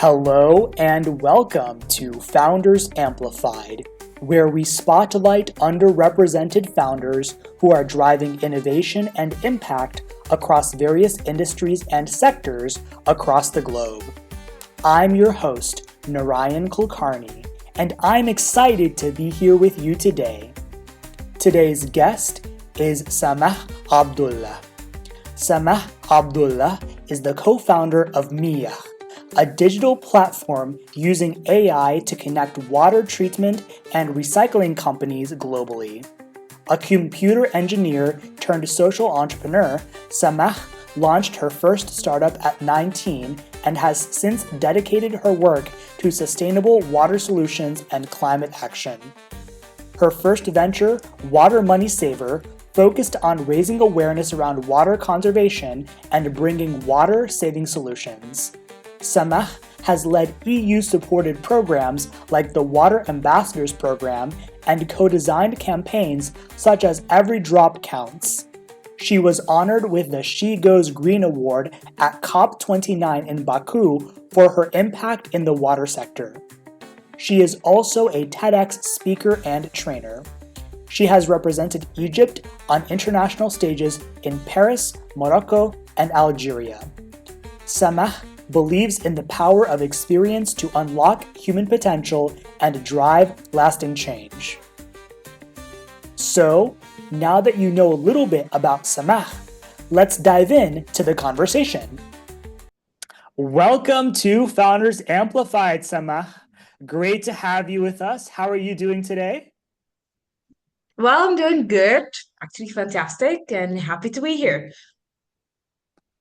Hello and welcome to Founders Amplified, where we spotlight underrepresented founders who are driving innovation and impact across various industries and sectors across the globe. I'm your host, Narayan Kulkarni, and I'm excited to be here with you today. Today's guest is Samah Abdullah. Samah Abdullah is the co-founder of Miyah, a digital platform using AI to connect water treatment and recycling companies globally. A computer engineer turned social entrepreneur, Samah launched her first startup at 19 and has since dedicated her work to sustainable water solutions and climate action. Her first venture, Water Money Saver, focused on raising awareness around water conservation and bringing water-saving solutions. Samah has led EU-supported programs like the Water Ambassadors Program and co-designed campaigns such as Every Drop Counts. She was honored with the She Goes Green Award at COP29 in Baku for her impact in the water sector. She is also a TEDx speaker and trainer. She has represented Egypt on international stages in Paris, Morocco, and Algeria. Samah believes in the power of experience to unlock human potential and drive lasting change. So, now that you know a little bit about Samah, let's dive in to the conversation. Welcome to Founders Amplified, Samah. Great to have you with us. How are you doing today? Well, I'm doing good, actually fantastic, and happy to be here.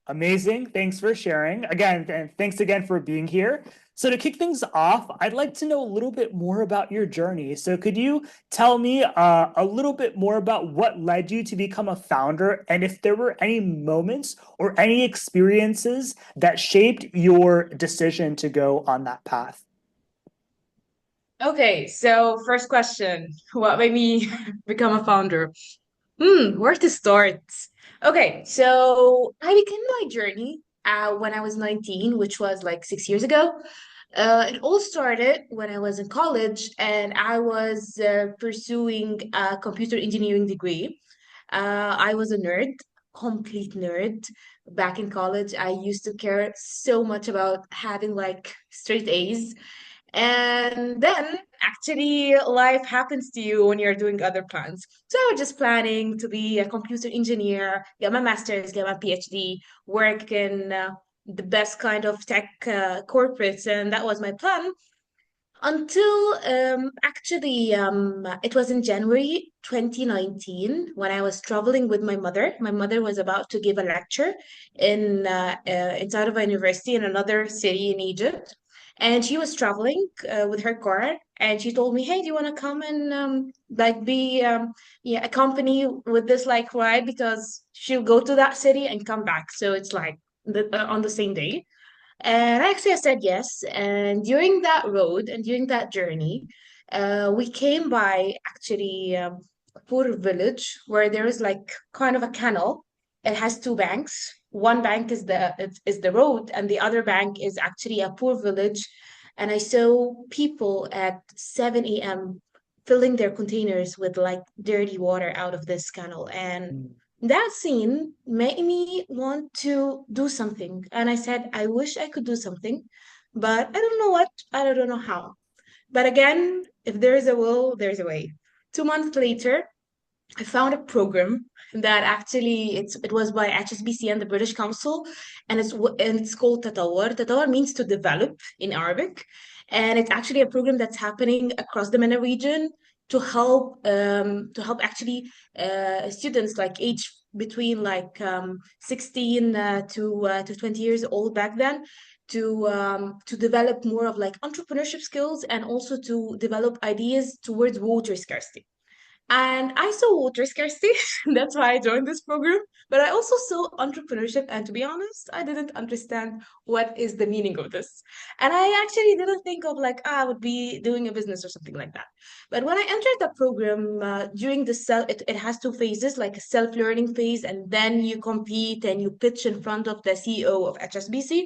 Amazing. Thanks for sharing. Again, and thanks again for being here. So to kick things off, I'd like to know a little bit more about your journey. So could you tell me a little bit more about what led you to become a founder, and if there were any moments or any experiences that shaped your decision to go on that path? Okay, so first question, what made me become a founder? Where to start? Okay, so I began my journey when I was 19, which was like 6 years ago. It all started when I was in college and I was pursuing a computer engineering degree. I was a nerd, complete nerd. Back in college, I used to care so much about having like straight A's. And then actually life happens to you when you're doing other plans. So I was just planning to be a computer engineer, get my master's, get my PhD, work in the best kind of tech corporates, and that was my plan until it was in January 2019 when I was traveling with my mother. My mother was about to give a lecture inside of a university in another city in Egypt. And she was traveling with her car, and she told me, "Hey, do you want to come and like be yeah, accompany with this like ride because she'll go to that city and come back." So it's like on the same day. And actually, I said yes. And during that road and during that journey, we came by actually a poor village where there is like kind of a canal. It has two banks. One bank is the road, and the other bank is actually a poor village. And I saw people at 7 a.m. filling their containers with like dirty water out of this canal. And that scene made me want to do something. And I said, I wish I could do something, but I don't know what, I don't know how. But again, if there is a will, there's a way. 2 months later, I found a program that actually it was by HSBC and the British Council, and it's called Tatawar. Tatawar means to develop in Arabic, and it's actually a program that's happening across the MENA region to help actually students like age between like 16 to 20 years old back then to develop more of like entrepreneurship skills and also to develop ideas towards water scarcity. And I saw water scarcity. That's why I joined this program. But I also saw entrepreneurship. And to be honest, I didn't understand what is the meaning of this. And I actually didn't think of like, I would be doing a business or something like that. But when I entered the program, during the it has two phases, like a self-learning phase, and then you compete and you pitch in front of the CEO of HSBC,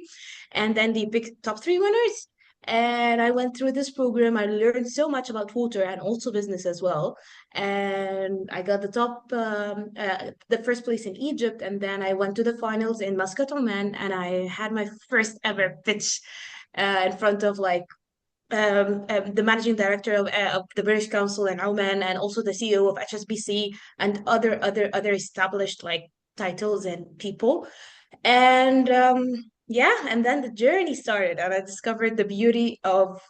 and then they pick top three winners. And I went through this program. I learned so much about water and also business as well, and I got the first place in Egypt, and then I went to the finals in Muscat, Oman, and I had my first ever pitch in front of like the managing director of the British Council in Oman, and also the CEO of HSBC, and other established like titles and people. And yeah, and then the journey started, and I discovered the beauty of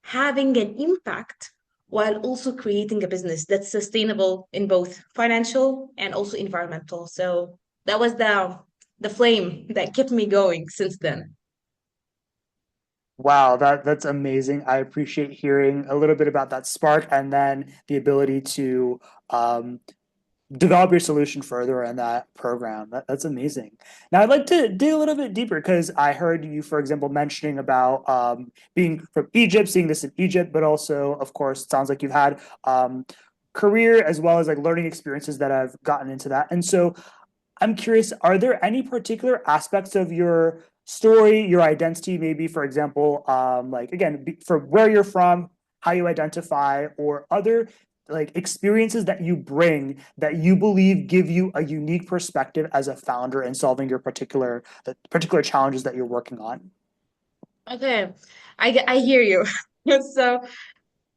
having an impact while also creating a business that's sustainable in both financial and also environmental. So that was the flame that kept me going since then. Wow, that's amazing. I appreciate hearing a little bit about that spark and then the ability to um, develop your solution further in that program. That's amazing. Now, I'd like to dig a little bit deeper because I heard you, for example, mentioning about being from Egypt, seeing this in Egypt, but also, of course, it sounds like you've had career as well as like learning experiences that have gotten into that. And so I'm curious, are there any particular aspects of your story, your identity, maybe, for example, like again, from where you're from, how you identify, or other like experiences that you bring that you believe give you a unique perspective as a founder in solving your the particular challenges that you're working on? Okay, I hear you. So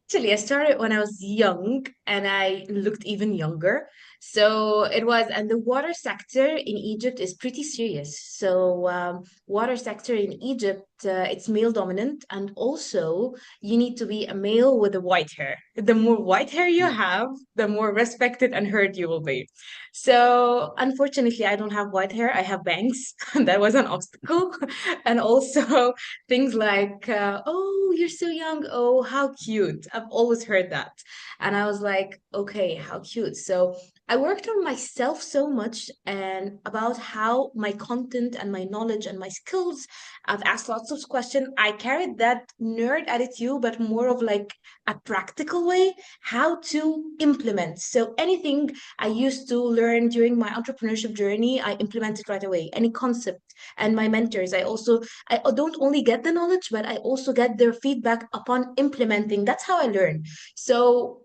actually, I started when I was young and I looked even younger. So it was, and the water sector in Egypt is pretty serious. So water sector in Egypt, it's male dominant, and also you need to be a male with a white hair. The more white hair you have, the more respected and heard you will be. So unfortunately, I don't have white hair. I have bangs. That was an obstacle. And also things like, oh, you're so young. Oh, how cute. I've always heard that. And I was like, okay, how cute. So I worked on myself so much and about how my content and my knowledge and my skills. I've asked lots of questions. I carried that nerd attitude, but more of like a practical way, how to implement. So anything I used to learn during my entrepreneurship journey, I implemented right away. Any concept. And my mentors, I don't only get the knowledge, but I also get their feedback upon implementing. That's how I learn. So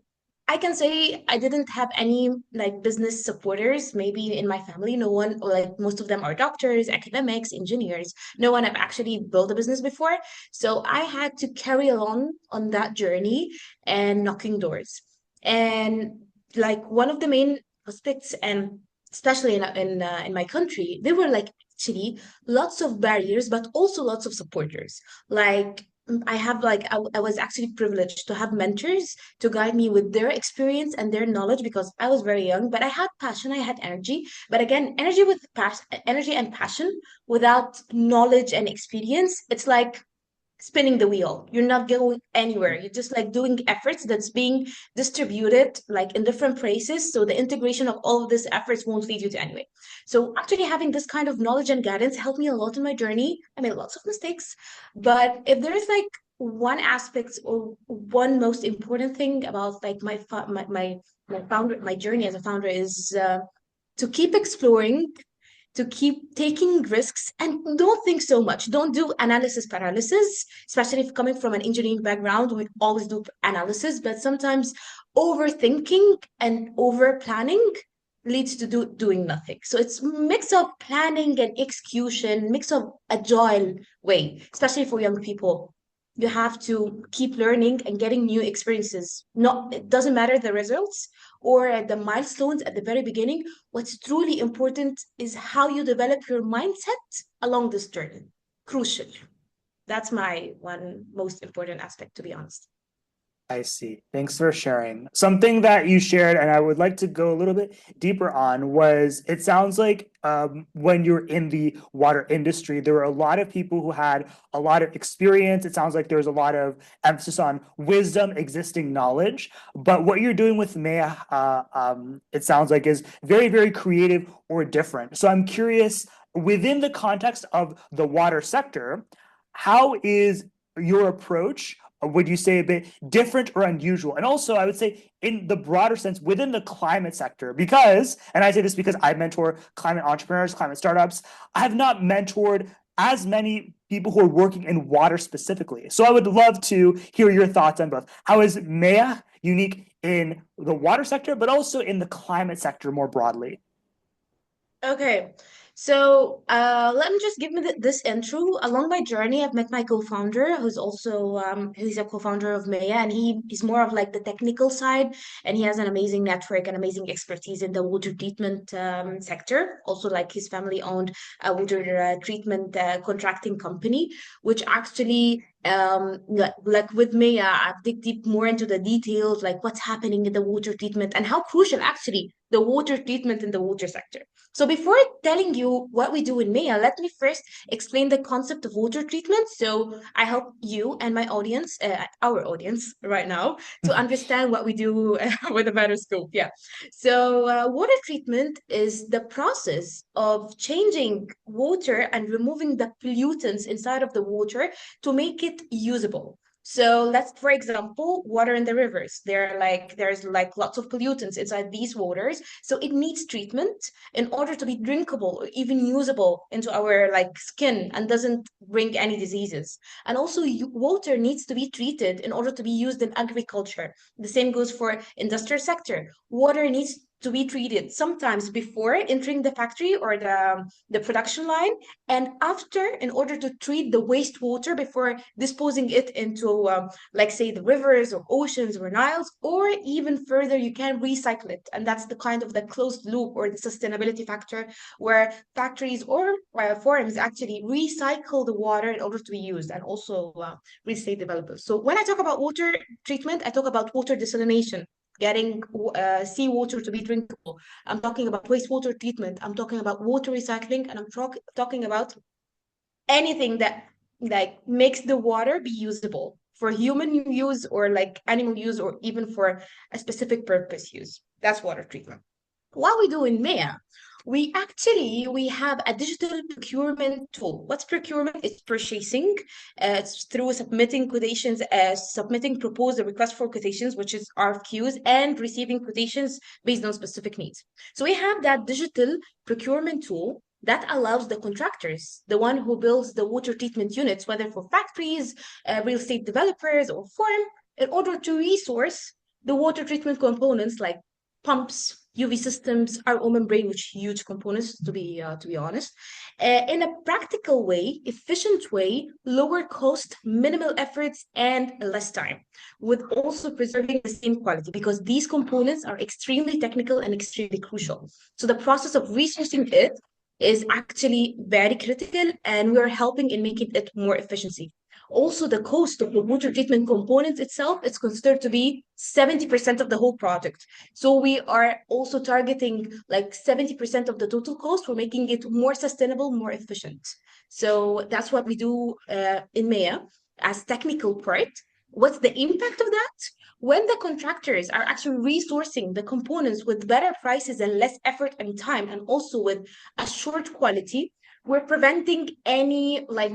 I can say I didn't have any like business supporters, maybe in my family. No one, like most of them are doctors, academics, engineers. No one have actually built a business before. So I had to carry on that journey and knocking doors. And like one of the main aspects, and especially in my country, there were like actually lots of barriers, but also lots of supporters. Like I have I was actually privileged to have mentors to guide me with their experience and their knowledge because I was very young, but I had passion, I had energy. But again, energy and passion without knowledge and experience, it's like spinning the wheel. You're not going anywhere. You're just like doing efforts that's being distributed like in different places. So the integration of all of these efforts won't lead you to anywhere. So actually having this kind of knowledge and guidance helped me a lot in my journey. I made lots of mistakes, but if there is like one aspect or one most important thing about like my founder my journey as a founder is to keep exploring, to keep taking risks, and don't think so much. Don't do analysis paralysis, especially if coming from an engineering background. We always do analysis, but sometimes overthinking and over planning leads to doing nothing. So it's mix of planning and execution, mix of agile way, especially for young people. You have to keep learning and getting new experiences. Not it doesn't matter the results or the milestones at the very beginning. What's truly important is how you develop your mindset along this journey. Crucial. That's my one most important aspect, to be honest. I see. Thanks for sharing. Something that you shared, and I would like to go a little bit deeper on, was it sounds like when you're in the water industry, there were a lot of people who had a lot of experience. It sounds like there's a lot of emphasis on wisdom, existing knowledge. But what you're doing with Maya, it sounds like, is very, very creative or different. So I'm curious, within the context of the water sector, how is your approach? Would you say a bit different or unusual? And also, I would say in the broader sense within the climate sector, because, and I say this because I mentor climate entrepreneurs, climate startups, I have not mentored as many people who are working in water specifically. So I would love to hear your thoughts on both. How is Maya unique in the water sector, but also in the climate sector more broadly? Okay, so let me just give me this intro. Along my journey, I've met my co-founder, who's also he's a co-founder of Maya, and he's more of like the technical side, and he has an amazing network and amazing expertise in the water treatment sector. Also, like his family owned a water treatment contracting company, which actually like with Maya, I've dig deep more into the details, like what's happening in the water treatment and how crucial actually the water treatment in the water sector. So before telling you what we do in Maya, let me first explain the concept of water treatment. So I help you and my audience, our audience right now, to understand what we do with a better scope. Yeah. So water treatment is the process of changing water and removing the pollutants inside of the water to make it usable. So let's, for example, water in the rivers. There's like lots of pollutants inside these waters. So it needs treatment in order to be drinkable or even usable into our like skin and doesn't bring any diseases. And also water needs to be treated in order to be used in agriculture. The same goes for industrial sector. Water needs to be treated sometimes before entering the factory or the production line and after in order to treat the wastewater before disposing it into like say the rivers or oceans or Niles, or even further you can recycle it, and that's the kind of the closed loop or the sustainability factor where factories or farms actually recycle the water in order to be used, and also real estate developers. So when I talk about water treatment, I talk about water desalination, getting seawater to be drinkable. I'm talking about wastewater treatment. I'm talking about water recycling, and I'm talking about anything that like makes the water be usable for human use or like animal use or even for a specific purpose use. That's water treatment. What we do in Maya, we have a digital procurement tool. What's procurement? It's purchasing. It's through submitting quotations, submitting proposed request for quotations, which is RFQs, and receiving quotations based on specific needs. So we have that digital procurement tool that allows the contractors, the one who builds the water treatment units, whether for factories, real estate developers, or farm, in order to resource the water treatment components like pumps, UV systems, RO membrane, which huge components to be honest, in a practical way, efficient way, lower cost, minimal efforts, and less time, with also preserving the same quality because these components are extremely technical and extremely crucial. So the process of resourcing it is actually very critical, and we are helping in making it more efficiency. Also, the cost of the water treatment component itself is considered to be 70% of the whole project. So we are also targeting like 70% of the total cost. We're making it more sustainable, more efficient. So that's what we do in Maya as technical part. What's the impact of that? When the contractors are actually resourcing the components with better prices and less effort and time, and also with a short quality, we're preventing any like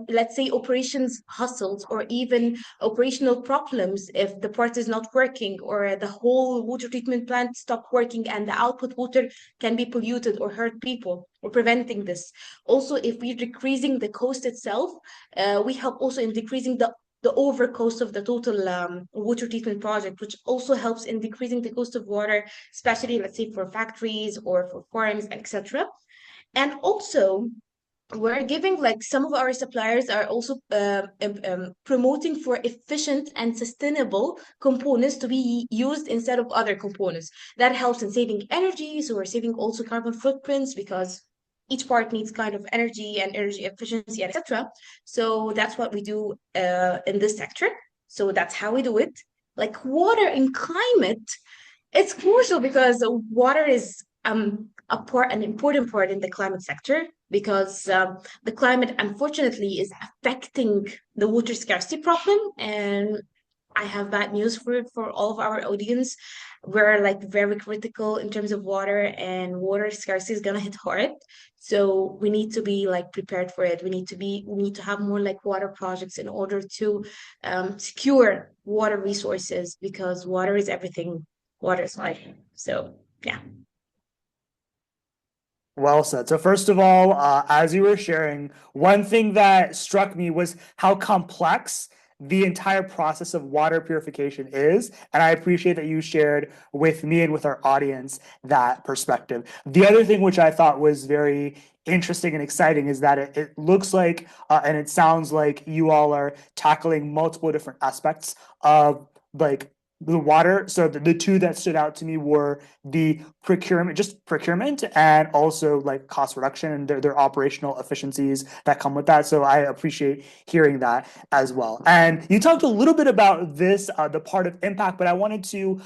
let's say operations hustles or even operational problems if the part is not working or the whole water treatment plant stopped working and the output water can be polluted or hurt people. We're preventing this. Also, if we're decreasing the cost itself, we help also in decreasing the over cost of the total water treatment project, which also helps in decreasing the cost of water, especially let's say for factories or for farms, etc. And also, we're giving like some of our suppliers are also promoting for efficient and sustainable components to be used instead of other components. That helps in saving energy. So we're saving also carbon footprints because each part needs kind of energy and energy efficiency, etc. So that's what we do in this sector. So that's how we do it. Like water in climate, it's crucial because water is an important part in the climate sector because the climate unfortunately is affecting the water scarcity problem. And I have bad news for all of our audience. We're like very critical in terms of water, and water scarcity is gonna hit hard. So we need to be like prepared for it. We need to have more like water projects in order to secure water resources because water is everything. Water is life. So yeah. Well said. So first of all, as you were sharing, one thing that struck me was how complex the entire process of water purification is. And I appreciate that you shared with me and with our audience that perspective. The other thing which I thought was very interesting and exciting is that it looks like, and it sounds like you all are tackling multiple different aspects of like the water. So the two that stood out to me were the procurement, just procurement, and also like cost reduction and their operational efficiencies that come with that. So I appreciate hearing that as well. And you talked a little bit about this, the part of impact, but I wanted to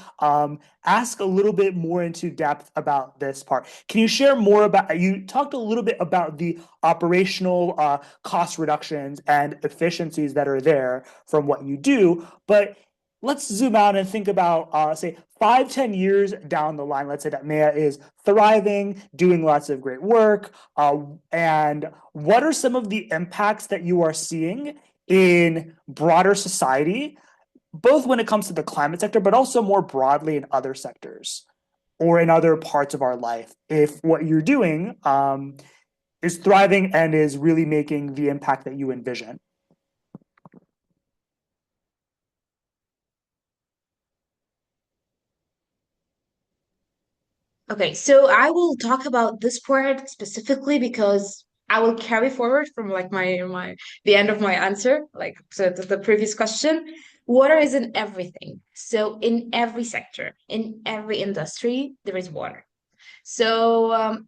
ask a little bit more into depth about this part. Can you share more about, you talked a little bit about the operational cost reductions and efficiencies that are there from what you do, but let's zoom out and think about, say, 5, 10 years down the line. Let's say that Maya is thriving, doing lots of great work. And what are some of the impacts that you are seeing in broader society, both when it comes to the climate sector, but also more broadly in other sectors or in other parts of our life? If what you're doing is thriving and is really making the impact that you envision. Okay, so I will talk about this part specifically because I will carry forward from like my the end of my answer, like so the previous question. Water is in everything. So in every sector, in every industry, there is water. So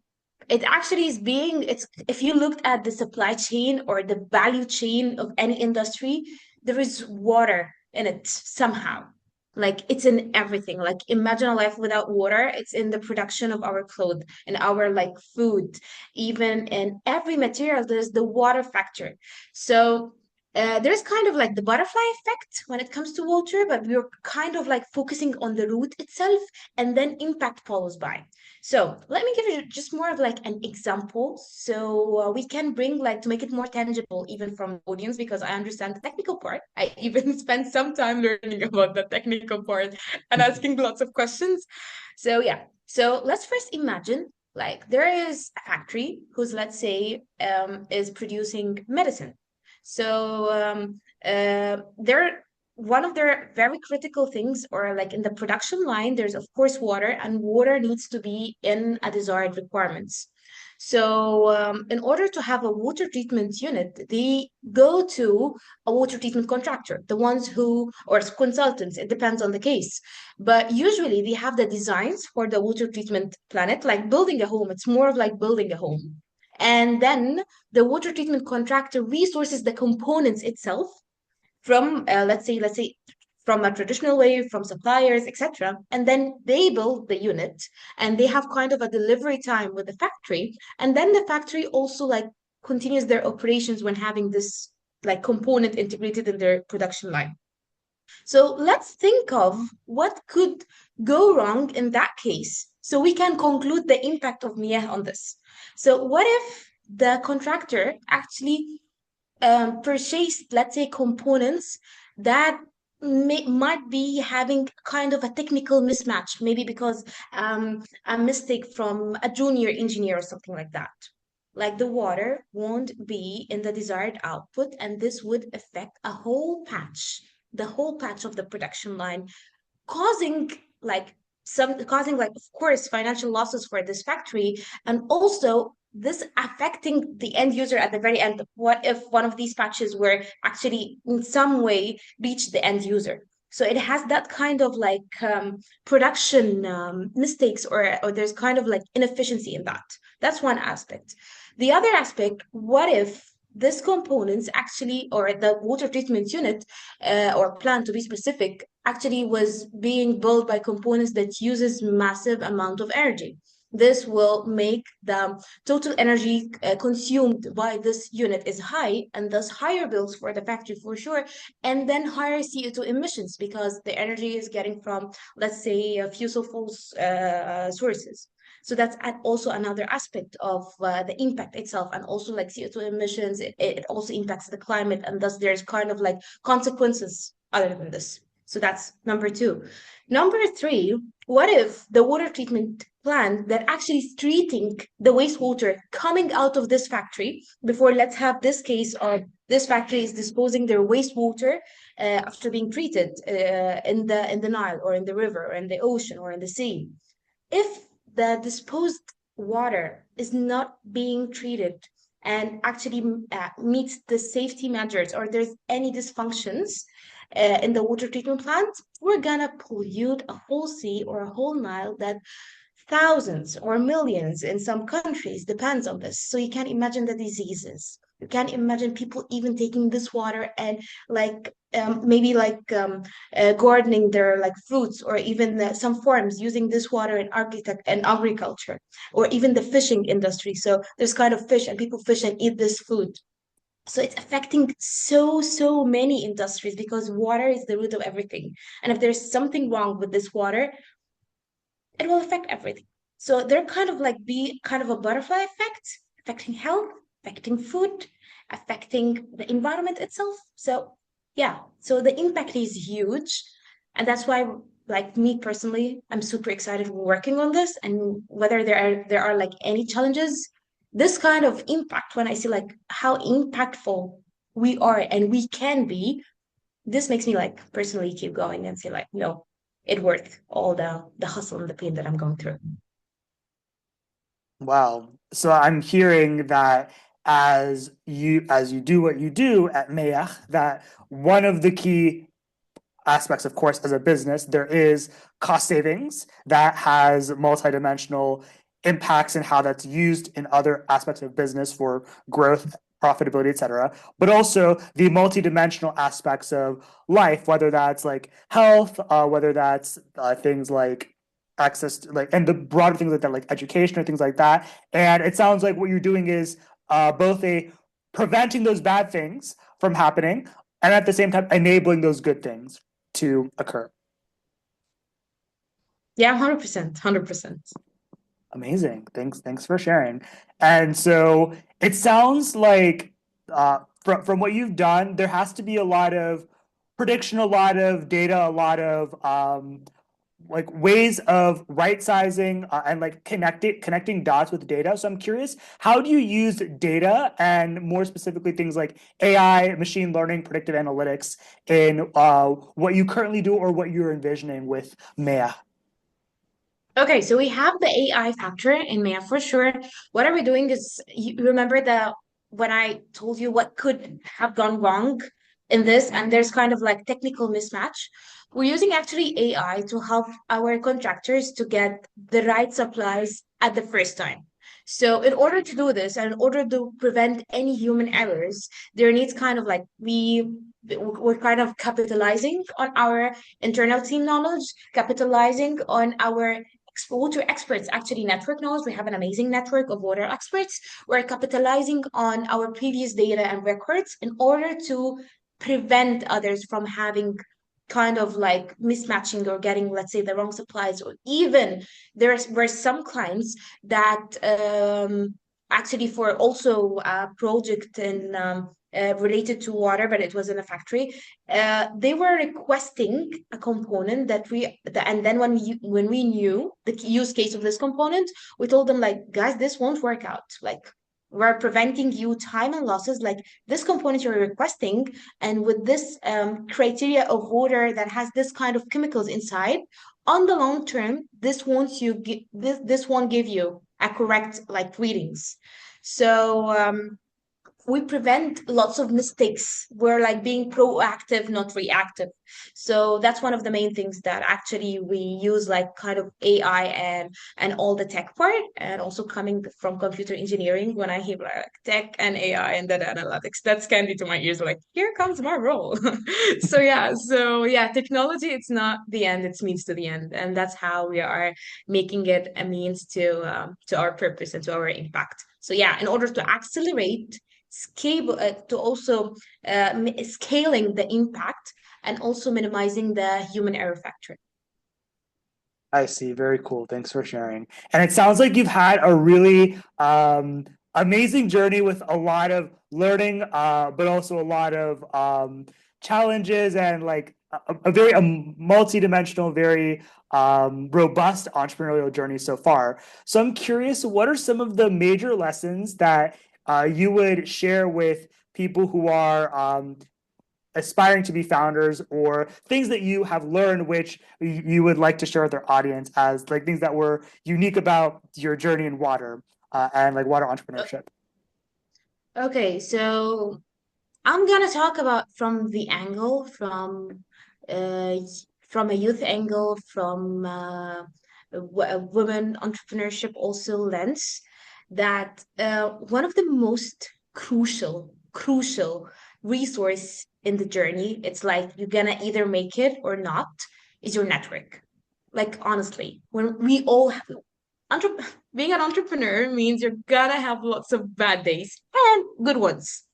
it actually is being it's if you looked at the supply chain or the value chain of any industry, there is water in it somehow. Like it's in everything. Like imagine a life without water. It's in the production of our clothes and our like food, even in every material. There's the water factor. So there's kind of like the butterfly effect when it comes to water, but we're kind of like focusing on the root itself, and then impact follows by. So let me give you just more of like an example so we can bring like to make it more tangible even from the audience because I understand the technical part. I even spent some time learning about the technical part and asking lots of questions. So yeah, so let's first imagine like there is a factory who's let's say is producing medicine. So they're one of their very critical things or like in the production line there's of course water, and water needs to be in a desired requirements. So in order to have a water treatment unit, they go to a water treatment contractor, the ones who or consultants, it depends on the case, but usually they have the designs for the water treatment planet. Like building a home, it's more of like building a home, and then the water treatment contractor resources the components itself from let's say from a traditional way from suppliers, etc., and then they build the unit, and they have kind of a delivery time with the factory, and then the factory also like continues their operations when having this like component integrated in their production line. So let's think of what could go wrong in that case so we can conclude the impact of Miyah on this. So what if the contractor actually purchased, let's say, components that might be having kind of a technical mismatch, maybe because a mistake from a junior engineer or something like that. Like the water won't be in the desired output, and this would affect the whole patch of the production line, causing like causing like of course financial losses for this factory, and also this affecting the end user at the very end. What if one of these patches were actually in some way reach the end user? So it has that kind of like production mistakes, or there's kind of like inefficiency in that. That's one aspect. The other aspect, what if this components actually, or the water treatment unit or plant to be specific, actually was being built by components that uses massive amount of energy. This will make the total energy consumed by this unit is high, and thus higher bills for the factory for sure, and then higher CO2 emissions because the energy is getting from, let's say, fossil fuels sources. So that's also another aspect of the impact itself, and also like CO2 emissions, it also impacts the climate, and thus there's kind of like consequences other than this. So that's number two. Number three, what if the water treatment plant that actually is treating the wastewater coming out of this factory before, let's have this case of this factory is disposing their wastewater after being treated in the Nile or in the river or in the ocean or in the sea. If the disposed water is not being treated and actually meets the safety measures, or there's any dysfunctions in the water treatment plant, we're gonna pollute a whole sea or a whole Nile that thousands or millions in some countries depends on this. So you can't imagine the diseases. You can't imagine people even taking this water and like maybe like gardening their like fruits, or even some farms using this water in architect and agriculture, or even the fishing industry. So there's kind of fish and people fish and eat this food. So it's affecting so many industries because water is the root of everything. And if there's something wrong with this water, it will affect everything. So they're kind of like be kind of a butterfly effect, affecting health, affecting food, affecting the environment itself. So yeah, so the impact is huge. And that's why, like me personally, I'm super excited working on this. And whether there are like any challenges, this kind of impact, when I see like how impactful we are and we can be, this makes me like personally keep going and say like, no, it worth all the hustle and the pain that I'm going through. Wow. So I'm hearing that as you do what you do at Meach, that one of the key aspects, of course, as a business, there is cost savings that has multidimensional impacts in how that's used in other aspects of business for growth, profitability, etc. But also the multidimensional aspects of life, whether that's like health, whether that's things like access to, like, and the broader things like that, like education or things like that. And it sounds like what you're doing is both a preventing those bad things from happening, and at the same time enabling those good things to occur. Yeah, 100%, 100%. Amazing. Thanks for sharing. And so it sounds like from what you've done, there has to be a lot of prediction, a lot of data, a lot of like ways of right sizing and like connecting dots with data. So I'm curious, how do you use data and more specifically things like AI, machine learning, predictive analytics in what you currently do or what you're envisioning with Maya? Okay, so we have the AI factor in Maya for sure. What are we doing is, you remember the when I told you what could have gone wrong in this, and there's kind of like technical mismatch. We're using actually AI to help our contractors to get the right supplies at the first time. So in order to do this, and in order to prevent any human errors, there needs kind of like we're kind of capitalizing on our internal team knowledge, capitalizing on our water experts actually network knows. We have an amazing network of water experts. We're capitalizing on our previous data and records in order to prevent others from having kind of like mismatching or getting, let's say, the wrong supplies, or even there were some clients that actually for also a project in related to water, but it was in a factory. They were requesting a component and then when we knew the use case of this component, we told them like, guys, this won't work out. Like, we're preventing you time and losses. Like, this component you're requesting, and with this criteria of water that has this kind of chemicals inside, on the long term, this won't give you a correct like readings. So we prevent lots of mistakes. We're like being proactive, not reactive. So that's one of the main things that actually we use, like kind of AI and all the tech part, and also coming from computer engineering. When I hear like tech and AI and data analytics, that's candy to my ears. Like, here comes my role. So yeah, technology, it's not the end, it's means to the end, and that's how we are making it a means to our purpose and to our impact. So yeah, in order to accelerate scale to also scaling the impact and also minimizing the human error factor. I see. Very cool. Thanks for sharing. And it sounds like you've had a really amazing journey with a lot of learning, but also a lot of challenges and like a very multi-dimensional, very robust entrepreneurial journey so far. So I'm curious, what are some of the major lessons that you would share with people who are aspiring to be founders, or things that you have learned which you would like to share with their audience as like things that were unique about your journey in water and like water entrepreneurship? Okay, so I'm gonna talk about from the angle uh, from a youth angle, from a women entrepreneurship also lens, that one of the most crucial resource in the journey, it's like you're gonna either make it or not, is your network. Like honestly, when we all have, entre- being an entrepreneur means you're gonna have lots of bad days and good ones.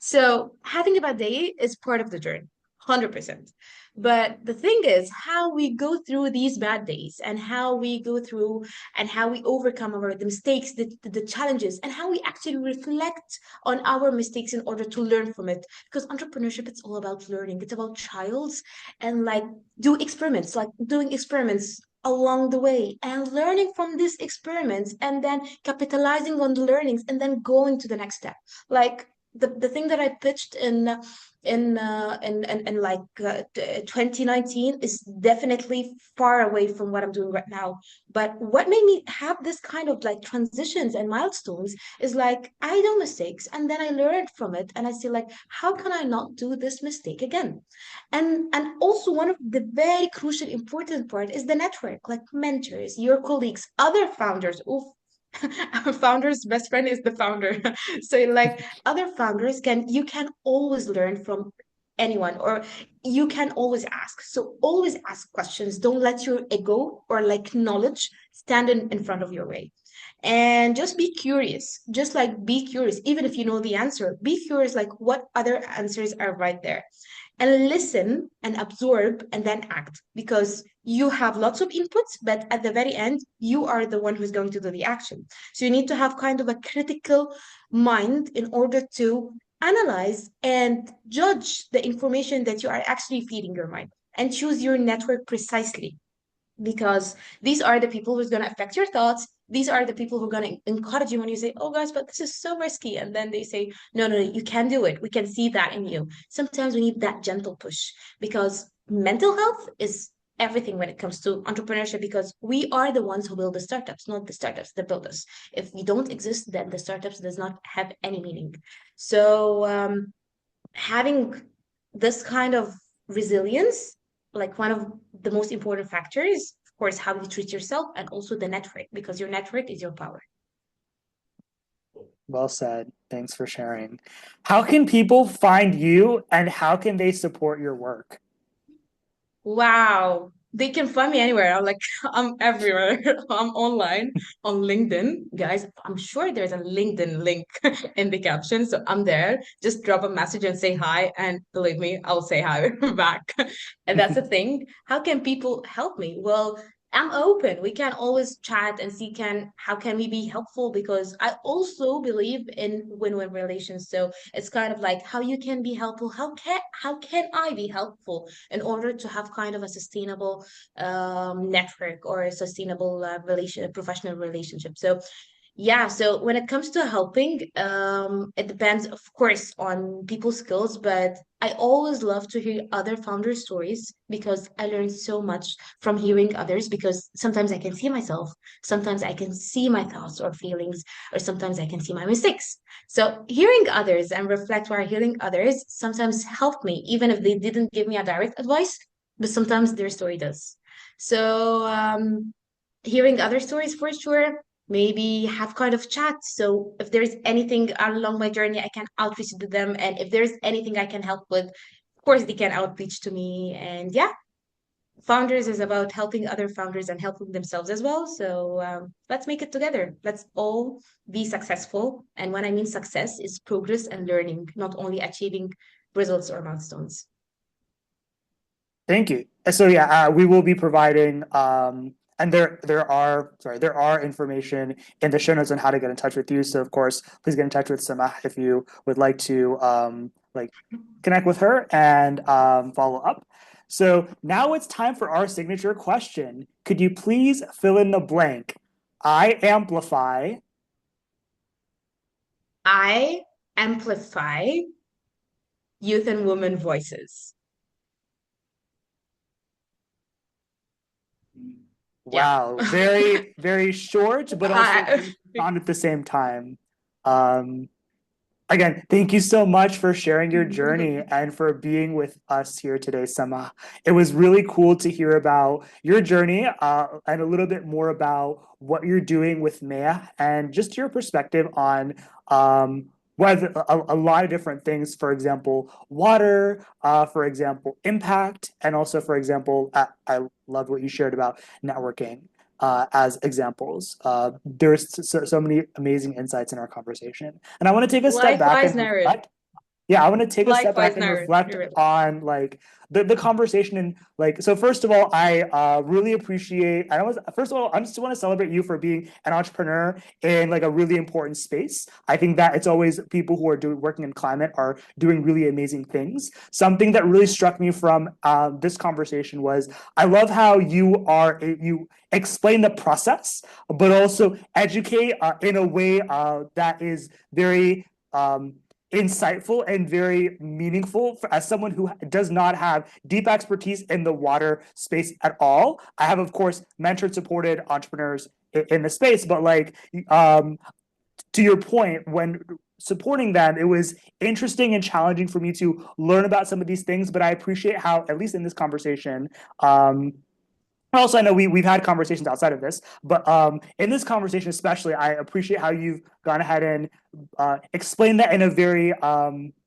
So having a bad day is part of the journey, 100%. But the thing is, how we go through these bad days and how we go through and how we overcome the mistakes, the challenges, and how we actually reflect on our mistakes in order to learn from it. Because entrepreneurship, it's all about learning. It's about trials and like do experiments, like doing experiments along the way and learning from these experiments and then capitalizing on the learnings and then going to the next step. Like the thing that I pitched in like 2019 is definitely far away from what I'm doing right now. But what made me have this kind of like transitions and milestones is like I do mistakes and then I learned from it and I see like how can I not do this mistake again? And also one of the very crucial important part is the network, like mentors, your colleagues, other founders. Oof, our founder's best friend is the founder. So like other founders can you can always learn from anyone, or you can always ask. So always ask questions. Don't let your ego or like knowledge stand in front of your way. And just be curious. Just like be curious. Even if you know the answer, be curious like what other answers are right there, and listen and absorb and then act, because you have lots of inputs, but at the very end you are the one who's going to do the action. So you need to have kind of a critical mind in order to analyze and judge the information that you are actually feeding your mind, and choose your network precisely, because these are the people who's going to affect your thoughts. These are the people who are going to encourage you when you say, oh guys, but this is so risky, and then they say, no, no, no, you can do it, we can see that in you. Sometimes we need that gentle push, because mental health is everything when it comes to entrepreneurship, because we are the ones who build the startups, not the startups that build us. If we don't exist, then the startups does not have any meaning. So having this kind of resilience, like one of the most important factors, of course, how you treat yourself and also the network, because your network is your power. Well said. Thanks for sharing. How can people find you and how can they support your work? Wow. They can find me anywhere. I'm like, I'm everywhere. I'm online on LinkedIn. Guys, I'm sure there's a LinkedIn link in the caption. So I'm there. Just drop a message and say hi. And believe me, I'll say hi back. And that's the thing. How can people help me? Well, I'm open. We can always chat and see how can we be helpful, because I also believe in win-win relations. So it's kind of like how you can be helpful. How can I be helpful in order to have kind of a sustainable network or a sustainable professional relationship. So Yeah, so when it comes to helping, it depends, of course, on people's skills, but I always love to hear other founder stories because I learn so much from hearing others because sometimes I can see myself, sometimes I can see my thoughts or feelings, or sometimes I can see my mistakes. So hearing others and reflect while hearing others sometimes help me, even if they didn't give me a direct advice, but sometimes their story does. So hearing other stories for sure, maybe have kind of chat. So if there's anything along my journey, I can outreach to them. And if there's anything I can help with, of course, they can outreach to me. And yeah, founders is about helping other founders and helping themselves as well. So let's make it together. Let's all be successful. And when I mean success, is progress and learning, not only achieving results or milestones. Thank you. So yeah, we will be providing and there are information in the show notes on how to get in touch with you. So of course, please get in touch with Samah if you would like to like connect with her and follow up. So now it's time for our signature question. Could you please fill in the blank? I amplify. I amplify youth and women voices. Yeah. Wow, very, very short, but also I, very profound at the same time. Um, Again, thank you so much for sharing your journey and for being with us here today, Sama. It was really cool to hear about your journey and a little bit more about what you're doing with Maya and just your perspective on whether a lot of different things, for example, water, for example, impact, and also, for example, I love what you shared about networking as examples. There's so many amazing insights in our conversation. And I want to take a step back likewise, and Naren. reflect. Yeah, I want to take a step back Likewise, and Naren. reflect Really. on like the conversation and like so first of all, I really appreciate I was first of all, I just want to celebrate you for being an entrepreneur in like a really important space. I think that it's always people who are doing working in climate are doing really amazing things. Something that really struck me from this conversation was I love how you explain the process, but also educate in a way that is very insightful and very meaningful for, as someone who does not have deep expertise in the water space at all. I have, of course, mentored, supported entrepreneurs in the space, but like to your point, when supporting them, it was interesting and challenging for me to learn about some of these things. But I appreciate how, at least in this conversation, also, I know we've had conversations outside of this, but in this conversation especially, I appreciate how you've gone ahead and explained that in a very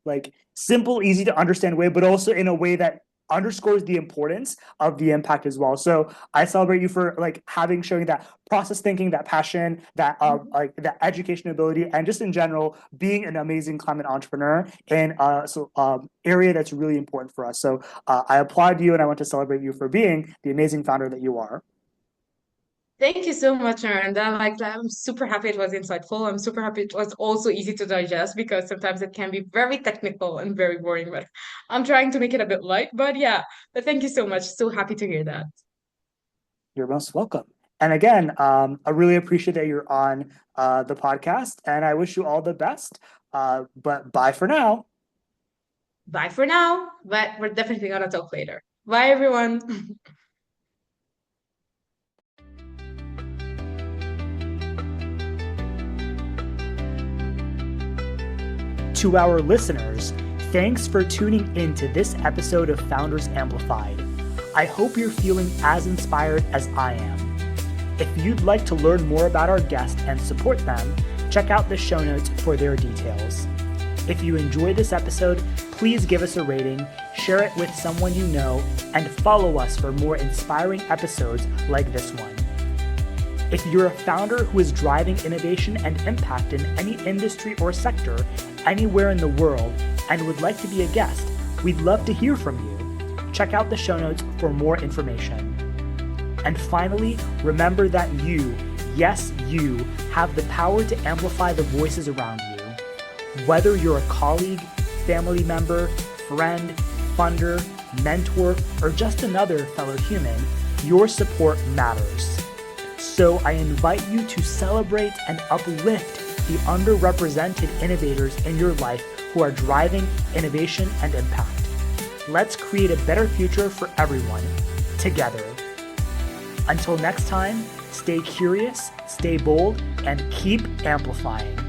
like simple, easy to understand way, but also in a way that underscores the importance of the impact as well. So I celebrate you for like having showing that process thinking, that passion, that like that education ability, and just in general being an amazing climate entrepreneur in area that's really important for us. So I applaud you and I want to celebrate you for being the amazing founder that you are. Thank you so much, Miranda. Like, I'm super happy it was insightful. I'm super happy it was also easy to digest because sometimes it can be very technical and very boring, but I'm trying to make it a bit light. But yeah, but thank you so much. So happy to hear that. You're most welcome. And again, I really appreciate that you're on the podcast and I wish you all the best. But bye for now. Bye for now, but we're definitely gonna talk later. Bye, everyone. To our listeners, thanks for tuning in to this episode of Founders Amplified. I hope you're feeling as inspired as I am. If you'd like to learn more about our guest and support them, check out the show notes for their details. If you enjoyed this episode, please give us a rating, share it with someone you know, and follow us for more inspiring episodes like this one. If you're a founder who is driving innovation and impact in any industry or sector anywhere in the world and would like to be a guest, we'd love to hear from you. Check out the show notes for more information. And finally, remember that you, yes, you, have the power to amplify the voices around you. Whether you're a colleague, family member, friend, funder, mentor, or just another fellow human, your support matters. So I invite you to celebrate and uplift the underrepresented innovators in your life who are driving innovation and impact. Let's create a better future for everyone, together. Until next time, stay curious, stay bold, and keep amplifying.